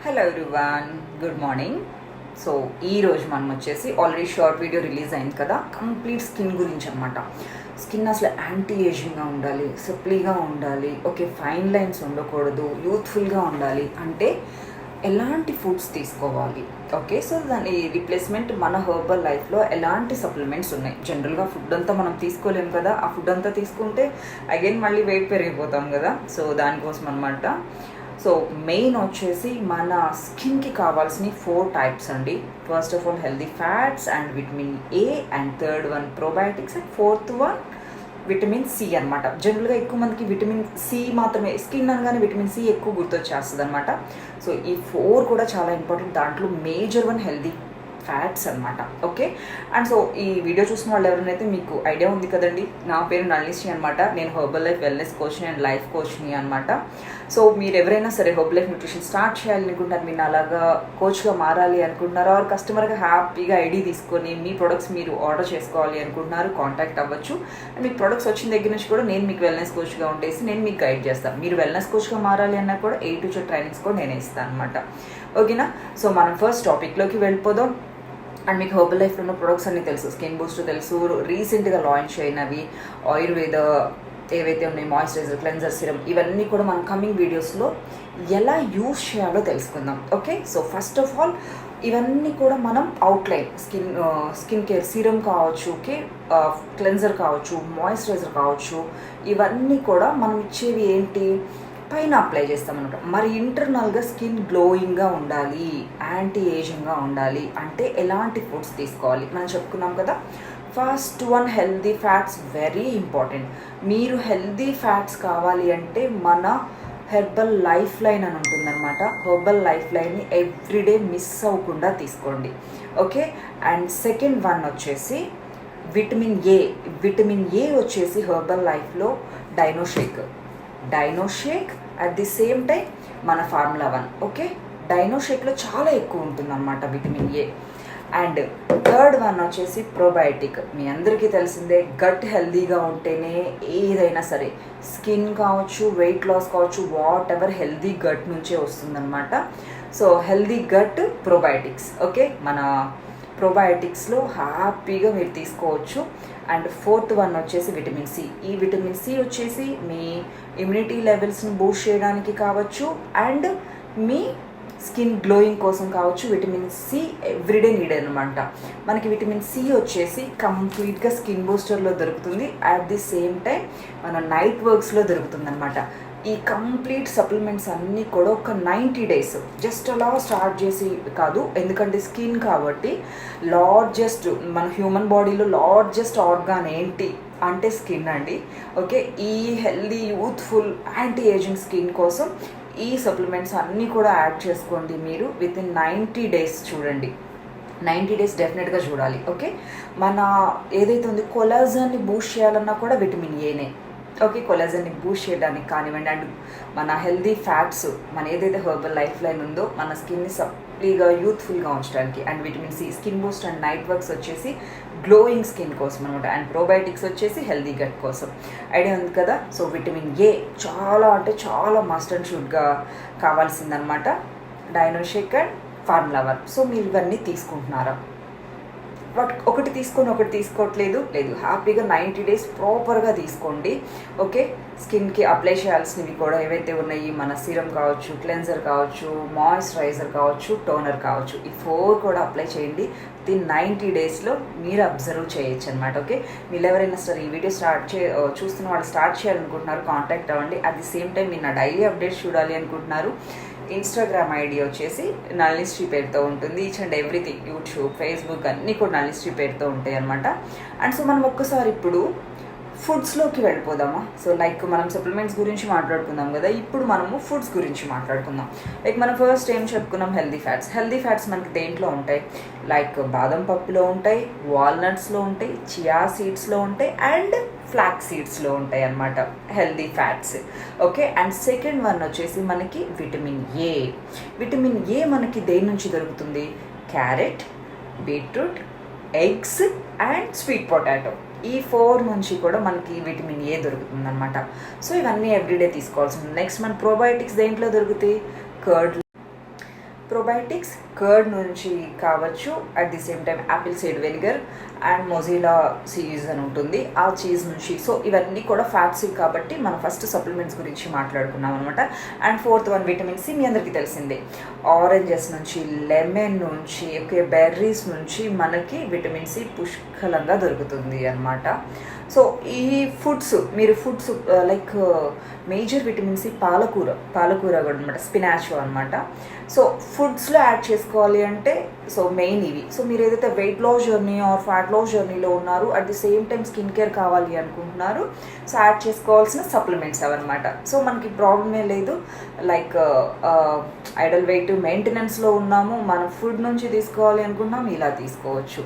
Hello everyone, good morning. So ఈరోజు మనం వచ్చేసి ఆల్రెడీ షార్ట్ వీడియో రిలీజ్ అయింది కదా, కంప్లీట్ స్కిన్ గురించి అనమాట. స్కిన్ అసలు యాంటీ ఏజింగ్గా ఉండాలి, సిప్లీగా ఉండాలి, ఓకే, ఫైన్ లైన్స్ ఉండకూడదు, యూత్ఫుల్గా ఉండాలి అంటే ఎలాంటి ఫుడ్స్ తీసుకోవాలి, ఓకే. సో దాని రీప్లేస్మెంట్ మన హెర్బల్ లైఫ్లో ఎలాంటి సప్లిమెంట్స్ ఉన్నాయి. జనరల్గా ఫుడ్ అంతా మనం తీసుకోలేము కదా, ఆ ఫుడ్ అంతా తీసుకుంటే అగైన్ మళ్ళీ వెయిట్ పెరిగిపోతాం కదా. సో దానికోసం అనమాట. సో మెయిన్ వచ్చేసి మన స్కిన్కి కావాల్సిన 4 టైప్స్ అండి. First of all healthy fats and vitamin A, and third one probiotics, and fourth one vitamin C అనమాట. జనరల్గా ఎక్కువ మందికి విటమిన్ సి మాత్రమే, స్కిన్ అనగానే విటమిన్ సి ఎక్కువ గుర్తొచ్చేస్తుంది అనమాట. సో ఈ 4 కూడా చాలా ఇంపార్టెంట్. దాంట్లో మేజర్ వన్ హెల్దీ ఫ్యాట్స్ అనమాట, ఓకే. అండ్ సో ఈ వీడియో చూసిన వాళ్ళు ఎవరైనా మీకు ఐడియా ఉంది కదండి, నా పేరు నళిని అనమాట. నేను హెర్బల్ లైఫ్ వెల్నెస్ కోచ్ని అండ్ లైఫ్ కోచ్ని అనమాట. సో మీరు ఎవరైనా సరే హెర్బల్ లైఫ్ న్యూట్రిషన్ స్టార్ట్ చేయాలి అనుకుంటున్నారు, మీరు అలాగా కోచ్గా మారాలి అనుకుంటున్నారు, ఆర్ కస్టమర్గా హ్యాపీగా ఐడి తీసుకొని మీ ప్రొడక్ట్స్ మీరు ఆర్డర్ చేసుకోవాలి అనుకుంటున్నారు, కాంటాక్ట్ అవ్వచ్చు. అండ్ మీకు ప్రొడక్ట్స్ వచ్చిన దగ్గర నుంచి కూడా నేను మీకు వెల్నెస్ కోచ్గా ఉండేసి నేను మీకు గైడ్ చేస్తాను. మీరు వెల్నెస్ కోచ్గా మారాలి అన్నా కూడా A to Z ట్రైనింగ్స్ కూడా నేనే ఇస్తాను అనమాట, ఓకేనా. సో మనం ఫస్ట్ టాపిక్లోకి వెళ్ళిపోదాం. అండ్ మీకు హెర్బల్ లైఫ్లో ఉన్న ప్రొడక్ట్స్ అన్నీ తెలుసు, స్కిన్ బూస్టర్ తెలుసు, రీసెంట్గా లాంచ్ అయినవి ఆయుర్వేద ఏవైతే ఉన్నాయి, మాయిశ్చరైజర్, క్లెన్జర్, సిరమ్, ఇవన్నీ కూడా మనం కమింగ్ వీడియోస్లో ఎలా యూజ్ చేయాలో తెలుసుకుందాం, okay. So first of all ఇవన్నీ కూడా మనం అవుట్లైన్ స్కిన్ కేర్ సిరమ్ కావచ్చు, ఓకే, క్లెన్జర్ కావచ్చు, మాయిశ్చరైజర్ కావచ్చు, ఇవన్నీ కూడా మనం ఇచ్చేవి ఏంటి, పైన అప్లై చేస్తామన్నమాట. మరి ఇంటర్నల్గా స్కిన్ గ్లోయింగ్గా ఉండాలి, యాంటీ ఏజింగ్గా ఉండాలి అంటే ఎలాంటి ఫుడ్స్ తీసుకోవాలి మనం చెప్పుకున్నాం కదా. First one healthy fats, very important. మీరు హెల్దీ ఫ్యాట్స్ కావాలి అంటే మన హెర్బల్ లైఫ్ లైన్ అని ఉంటుందన్నమాట. హెర్బల్ లైఫ్ లైన్ని ఎవ్రీడే మిస్ అవ్వకుండా తీసుకోండి, ఓకే. అండ్ సెకండ్ వన్ వచ్చేసి విటమిన్ ఏ. విటమిన్ ఏ వచ్చేసి హెర్బల్ లైఫ్లో Dinoshake at the same time మన ఫార్ములా 1, ఓకే. డైనోషేక్లో చాలా ఎక్కువ ఉంటుందన్నమాట vitamin A. And third one వచ్చేసి ప్రోబయోటిక్. మీ అందరికీ తెలిసిందే, గట్ హెల్దీగా ఉంటేనే ఏదైనా సరే, స్కిన్ కావచ్చు, వెయిట్ లాస్ కావచ్చు, వాట్ ఎవర్ హెల్దీ గట్ నుంచే వస్తుందన్నమాట. So healthy gut probiotics, okay. మన ప్రోబయోటిక్స్లో హ్యాపీగా మీరు తీసుకోవచ్చు. అండ్ ఫోర్త్ వన్ వచ్చేసి విటమిన్ సి. ఈ విటమిన్ సి వచ్చేసి మీ ఇమ్యూనిటీ లెవెల్స్ని బూస్ట్ చేయడానికి కావచ్చు, అండ్ మీ స్కిన్ గ్లోయింగ్ కోసం కావచ్చు. విటమిన్ సి ఎవ్రీడే నీడ్ అనమాట. మనకి విటమిన్ సి వచ్చేసి కంప్లీట్గా స్కిన్ బూస్టర్లో దొరుకుతుంది, అట్ ది సేమ్ టైం మన నైట్ వర్క్స్లో దొరుకుతుంది అనమాట. ఈ కంప్లీట్ సప్లిమెంట్స్ అన్నీ కూడా ఒక 90 డేస్ జస్ట్ అలా స్టార్ట్ చేసి కాదు, ఎందుకంటే స్కిన్ కాబట్టి లార్జెస్ట్ మన హ్యూమన్ బాడీలో లార్జెస్ట్ ఆర్గాన్ ఏంటి అంటే స్కిన్ అండి, ఓకే. ఈ healthy youthful anti ageing skin కోసం ఈ సప్లిమెంట్స్ అన్నీ కూడా యాడ్ చేసుకోండి. మీరు విత్ ఇన్ 90 డేస్ చూడండి, 90 డేస్ డెఫినెట్గా చూడాలి, ఓకే. మన ఏదైతే ఉంది కొలాజన్ని బూస్ట్ చేయాలన్నా కూడా విటమిన్ ఏనే, ఓకే. కొలాజన్ని బూస్ట్ చేయడానికి కానివ్వండి, అండ్ మన హెల్దీ ఫ్యాట్స్, మన ఏదైతే హెర్బల్ లైఫ్ లైన్ ఉందో మన స్కిన్ని సప్లీగా యూత్ఫుల్గా ఉంచడానికి, and vitamin C skin boost and night works వచ్చేసి గ్లోయింగ్ స్కిన్ కోసం అనమాట, అండ్ ప్రోబయోటిక్స్ వచ్చేసి హెల్దీ గట్ కోసం. ఐడియా ఉంది కదా. సో విటమిన్ ఏ చాలా అంటే చాలా మస్ట్ అండ్ షుడ్గా కావాల్సిందనమాట. డైనోషేక్ అండ్ ఫార్ములా 1. సో మీరు ఇవన్నీ తీసుకుంటున్నారా? ఒకటి తీసుకొని ఒకటి తీసుకోవట్లేదు లేదు, హ్యాపీగా 90 డేస్ ప్రాపర్గా తీసుకోండి, ఓకే. స్కిన్కి అప్లై చేయాల్సినవి కూడా ఏవైతే ఉన్నాయి, మన సీరం కావచ్చు, క్లెన్జర్ కావచ్చు, మాయిశ్చరైజర్ కావచ్చు, టోనర్ కావచ్చు, ఈ 4 కూడా అప్లై చేయండి. విత్ 90 డేస్లో మీరు అబ్జర్వ్ చేయొచ్చు అనమాట, ఓకే. మీరు ఎవరైనా సరే ఈ వీడియో చూస్తున్న వాళ్ళు స్టార్ట్ చేయాలనుకుంటున్నారు, కాంటాక్ట్ అవ్వండి. అట్ ది సేమ్ టైం మీరు నా డైలీ అప్డేట్స్ చూడాలి అనుకుంటున్నారు, ఇన్స్టాగ్రామ్ ఐడి వచ్చేసి నళిని పేరుతో ఉంటుంది. Each and everything, YouTube, Facebook అన్నీ కూడా నళిని పేరుతో ఉంటాయి అనమాట. అండ్ సో మనం ఒక్కసారి ఇప్పుడు ఫుడ్స్లోకి వెళ్ళిపోదామా. సో లైక్ మనం సప్లిమెంట్స్ గురించి మాట్లాడుకుందాం కదా, ఇప్పుడు మనము ఫుడ్స్ గురించి మాట్లాడుకుందాం. లైక్ మనం ఫస్ట్ ఏం చెప్పుకున్నాం, హెల్దీ ఫ్యాట్స్. హెల్దీ ఫ్యాట్స్ మనకి దేంట్లో ఉంటాయి, లైక్ బాదం పప్పులో ఉంటాయి, వాల్నట్స్లో ఉంటాయి, చియా సీడ్స్లో ఉంటాయి, అండ్ ఫ్లాక్ సీడ్స్లో ఉంటాయి అన్నమాట healthy fats, okay. And second one వచ్చేసి మనకి విటమిన్ ఏ. విటమిన్ ఏ మనకి దేని నుంచి దొరుకుతుంది, carrot, beetroot, eggs and sweet potato. ఈ 4 నుంచి కూడా మనకి విటమిన్ ఏ దొరుకుతుంది అనమాట. సో ఇవన్నీ ఎవ్రీడే తీసుకోవాల్సింది. నెక్స్ట్ మన ప్రోబయోటిక్స్ దేంట్లో దొరుకుతాయి, కర్డ్, ప్రోబయోటిక్స్ కర్డ్ నుంచి కావచ్చు, at the same time Apple side vinegar and Mozilla cheese అని ఉంటుంది, ఆ చీజ్ నుంచి. సో ఇవన్నీ కూడా ఫ్యాట్స్ కాబట్టి మనం ఫస్ట్ సప్లిమెంట్స్ గురించి మాట్లాడుకున్నాం అనమాట. And fourth one vitamin C, మీ అందరికీ తెలిసిందే. ఆరెంజెస్ నుంచి, లెమన్ నుంచి, ఓకే, బెర్రీస్ నుంచి మనకి విటమిన్ సి పుష్కలంగా దొరుకుతుంది అనమాట. సో ఈ ఫుడ్స్, మీరు foods like major vitamin C పాలకూర కూడా అనమాట, స్పినాచ్ అనమాట. సో ఫుడ్స్లో యాడ్ చేసుకోవాలి అంటే సో మెయిన్ ఇవి. సో మీరు ఏదైతే weight loss journey or fat loss జర్నీలో ఉన్నారు, at the same time skin care కావాలి అనుకుంటున్నారు, సో యాడ్ చేసుకోవాల్సిన సప్లిమెంట్స్ అవన్నమాట. సో మనకి ప్రాబ్లమే లేదు, లైక్ ఐడల్ వెయిట్ మెయింటెనెన్స్లో ఉన్నాము, మనం ఫుడ్ నుంచి తీసుకోవాలి అనుకుంటున్నాము, ఇలా తీసుకోవచ్చు.